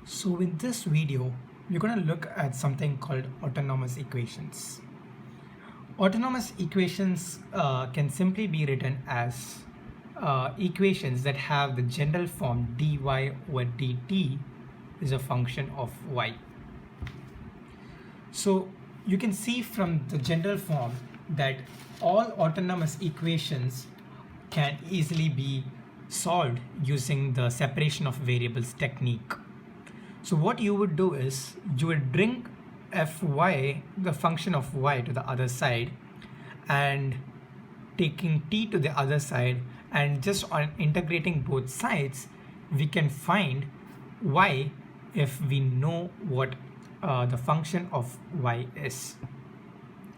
So in this video, we're going to look at something called autonomous equations. Autonomous equations can simply be written as equations that have the general form dy over dt is a function of y. So you can see from the general form that all autonomous equations can easily be solved using the separation of variables technique. So what you would do is you would bring fy, the function of y, to the other side, and taking t to the other side, and just on integrating both sides we can find y if we know what the function of y is.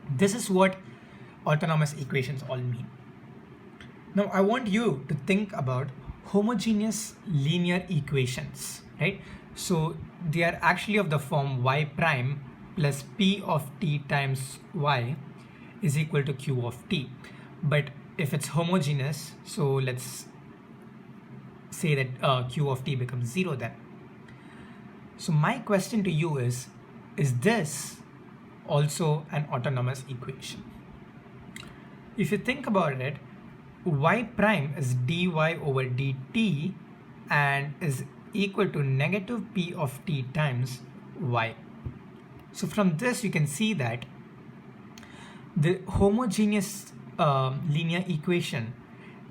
This is what autonomous equations all mean. Now I want you to think about homogeneous linear equations, right? So they are actually of the form y prime plus p of t times y is equal to q of t. But if it's homogeneous, so let's say that q of t becomes 0 then. So my question to you is this also an autonomous equation? If you think about it, y prime is dy over dt and is equal to negative p of t times y. So from this you can see that the homogeneous linear equation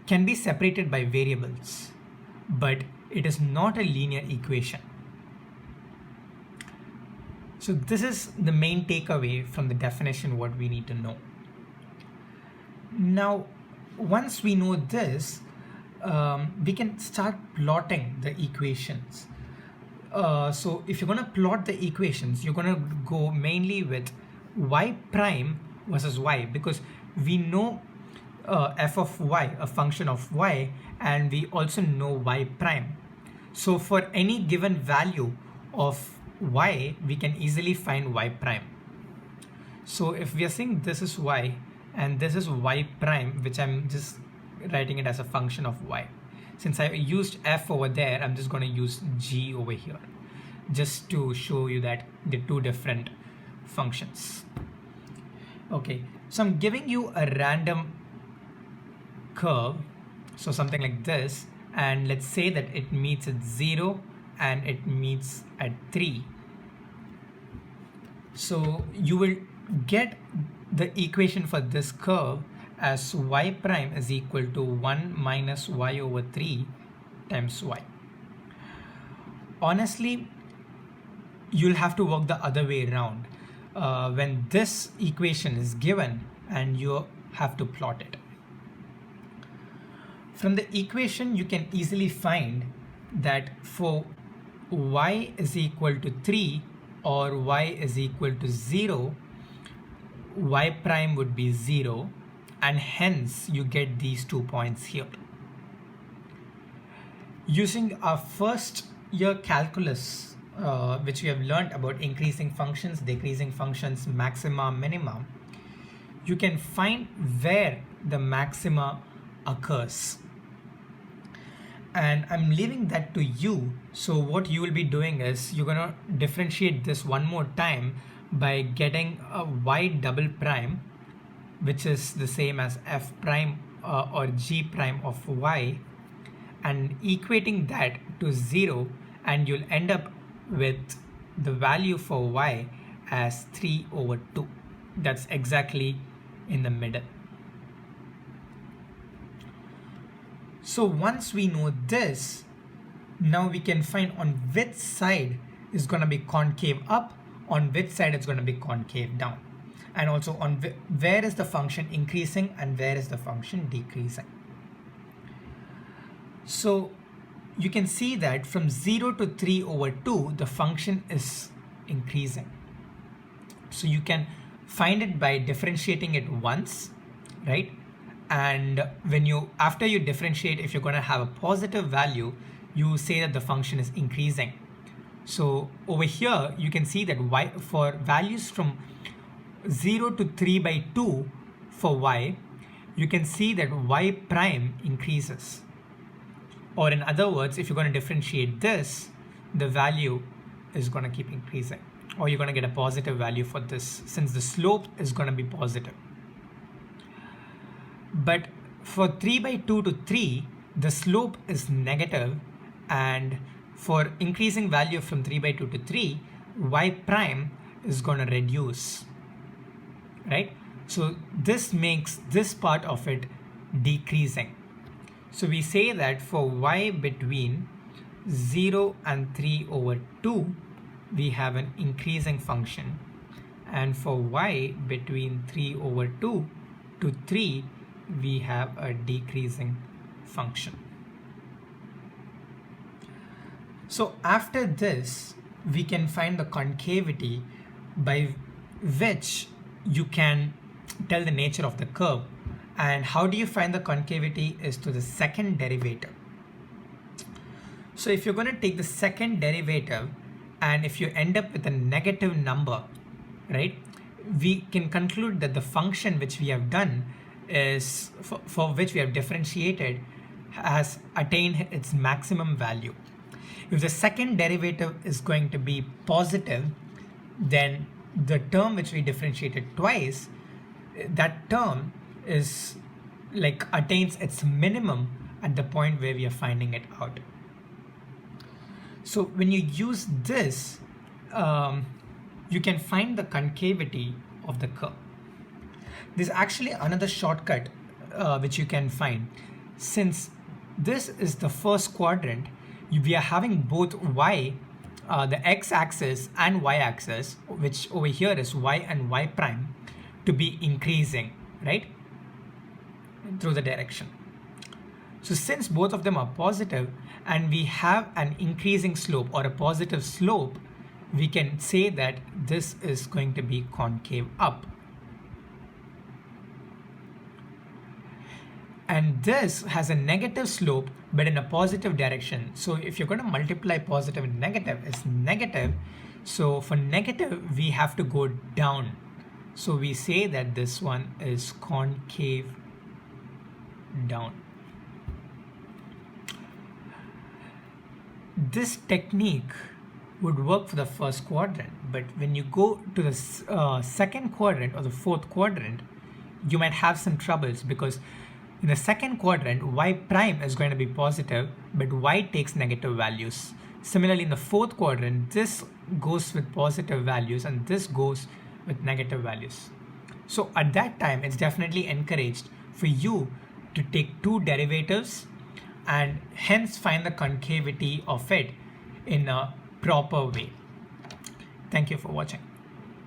can be separated by variables, but it is not a linear equation. So this is the main takeaway from the definition, what we need to know. Now, once we know this, we can start plotting the equations. So if you're going to plot the equations, you're going to go mainly with y prime versus y, because we know f of y, a function of y, and we also know y prime. So for any given value of y, we can easily find y prime. So if we are saying this is y and this is y prime, which I'm just writing it as a function of y. Since I used f over there, I'm just going to use g over here, just to show you that they're two different functions. Okay, so I'm giving you a random curve, so something like this, and let's say that it meets at 0 and it meets at 3. So you will get the equation for this curve as y prime is equal to 1 minus y over 3 times y. Honestly, you'll have to work the other way around when this equation is given and you have to plot it. From the equation, you can easily find that for y is equal to 3 or y is equal to 0, y prime would be 0, and hence you get these 2 points here. Using our first year calculus, which we have learned about increasing functions, decreasing functions, maxima, minima, you can find where the maxima occurs. And I'm leaving that to you. So what you will be doing is you're going to differentiate this one more time by getting a y double prime, which is the same as f prime or g prime of y, and equating that to 0, and you'll end up with the value for y as 3 over 2. That's exactly in the middle. So once we know this, now we can find on which side is going to be concave up, on which side it's going to be concave down, and also on where is the function increasing and where is the function decreasing. So you can see that from 0 to 3 over 2, the function is increasing. So you can find it by differentiating it once, right? And when after you differentiate, if you're going to have a positive value, you say that the function is increasing. So over here, you can see that y, for values from 0 to 3 by 2 for y, you can see that y prime increases. Or in other words, if you're going to differentiate this, the value is going to keep increasing, or you're going to get a positive value for this since the slope is going to be positive. But for 3/2 to 3, the slope is negative, and for increasing value from 3/2 to 3, y prime is going to reduce, right? So this makes this part of it decreasing. So we say that for y between 0 and 3/2, we have an increasing function, and for y between 3/2 to 3, we have a decreasing function. So after this, we can find the concavity by which you can tell the nature of the curve. And how do you find the concavity is to the second derivative. So if you're going to take the second derivative, and if you end up with a negative number, right, we can conclude that the function which we have done is, for which we have differentiated, has attained its maximum value. If the second derivative is going to be positive, then the term which we differentiated twice, that term is like attains its minimum at the point where we are finding it out. So when you use this, you can find the concavity of the curve. There's actually another shortcut which you can find. Since this is the first quadrant, we are having both y, the x-axis and y-axis, which over here is y and y prime, to be increasing, right, through the direction. So since both of them are positive and we have an increasing slope or a positive slope, we can say that this is going to be concave up. And this has a negative slope but in a positive direction. So if you're going to multiply positive and negative, it's negative. So for negative, we have to go down. So we say that this one is concave down. This technique would work for the first quadrant, but when you go to the second quadrant or the fourth quadrant, you might have some troubles, because in the second quadrant, y prime is going to be positive, but y takes negative values. Similarly, in the fourth quadrant, this goes with positive values and this goes with negative values. So at that time, it's definitely encouraged for you to take two derivatives and hence find the concavity of it in a proper way. Thank you for watching.